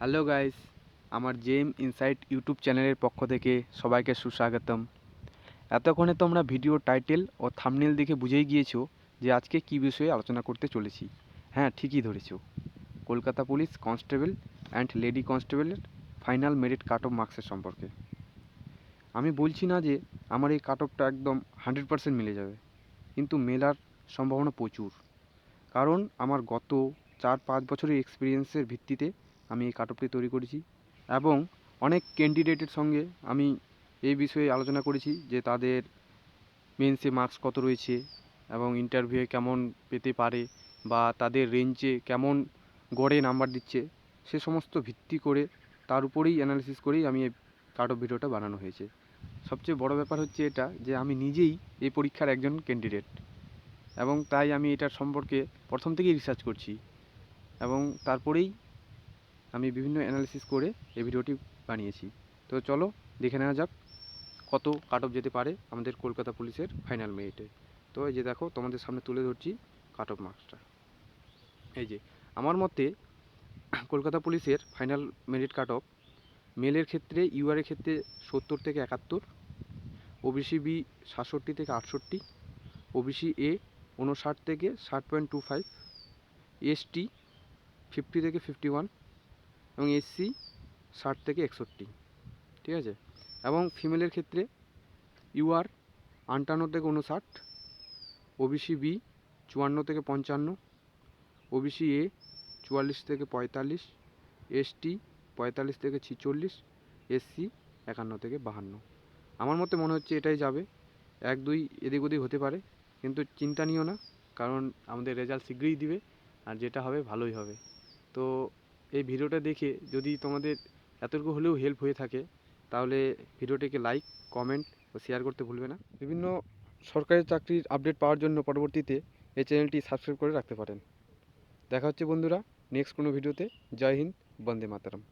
Hello guys, আমার জেম insight YouTube চ্যানেলের পক্ষ থেকে সবাইকে সুস্বাগতম। এতক্ষণে তোমরা ভিডিও টাইটেল ও থাম্বনেল দেখে বুঝেই গিয়েছো যে আজকে কী বিষয়ে আলোচনা করতে চলেছি। হ্যাঁ, ঠিকই ধরেছো। Kolkata police constable and lady কনস্টেবলের ফাইনাল মেরিট কাট অফ মার্কসের সম্পর্কে। আমি বলছি না যে আমার এই কাট অফটা একদম 100% মিলে যাবে, কিন্তু মেলার সম্ভাবনা প্রচুর। কারণ আমার গত 4-5 বছরের এক্সপিরিয়েন্সের ভিত্তিতে আমি এই কাট অফটি তৈরি করেছি এবং অনেক ক্যান্ডিডেটের সঙ্গে আমি এই বিষয়ে আলোচনা করেছি যে তাদের মেন্সে মার্কস কত রয়েছে এবং ইন্টারভিউয়ে কেমন পেতে পারে বা তাদের রেঞ্জে কেমন গড়ে নাম্বার দিচ্ছে, সে সমস্ত ভিত্তি করে তার উপরেই অ্যানালিসিস করেই আমি এই কাট অফ ভিডিওটা বানানো হয়েছে। সবচেয়ে বড় ব্যাপার হচ্ছে এটা যে আমি নিজেই এই পরীক্ষার একজন ক্যান্ডিডেট এবং তাই আমি এটার সম্পর্কে প্রথম থেকেই রিসার্চ করছি এবং তারপরেই আমি বিভিন্ন অ্যানালিসিস করে এই ভিডিওটি বানিয়েছি। তো চলো দেখে নেওয়া যাক কত কাট অফ যেতে পারে আমাদের কলকাতা পুলিশের ফাইনাল মেরিটে। তো এই যে দেখো, তোমাদের সামনে তুলে ধরছি কাট অফ মার্কসটা। এই যে আমার মতে কলকাতা পুলিশের ফাইনাল মেরিট কাট অফ মেলের ক্ষেত্রে ইউআরের ক্ষেত্রে 70 থেকে 71, ওবিসি বি 67 থেকে 68, ওবিসি এ 59 থেকে 60.25, এসটি 50 থেকে 51 এবং এসসি 60 থেকে 61। ঠিক আছে। এবং ফিমেলের ক্ষেত্রে ইউআর 58 থেকে 59, ওবিসি বি 54 থেকে 55, ওবিসি এ 44 থেকে 45, এসটি 45 থেকে 46, এসসি 51 থেকে 52। আমার মতে মনে হচ্ছে এটাই যাবে। 1-2 এদিক ওদিক হতে পারে, কিন্তু চিন্তা নিও না, কারণ আমাদের রেজাল্ট শীঘ্রই দিবে আর যেটা হবে ভালোই হবে। তো এই ভিডিওটা দেখে যদি তোমাদের এতটুকু হলেও হেল্প হয়ে থাকে তাহলে ভিডিওটিকে লাইক, কমেন্ট ও শেয়ার করতে ভুলবে না। বিভিন্ন সরকারি চাকরির আপডেট পাওয়ার জন্য পরবর্তীতে এই চ্যানেলটি সাবস্ক্রাইব করে রাখতে পারেন। দেখা হচ্ছে বন্ধুরা নেক্সট কোনো ভিডিওতে। জয় হিন্দ, বন্দে মাতরম।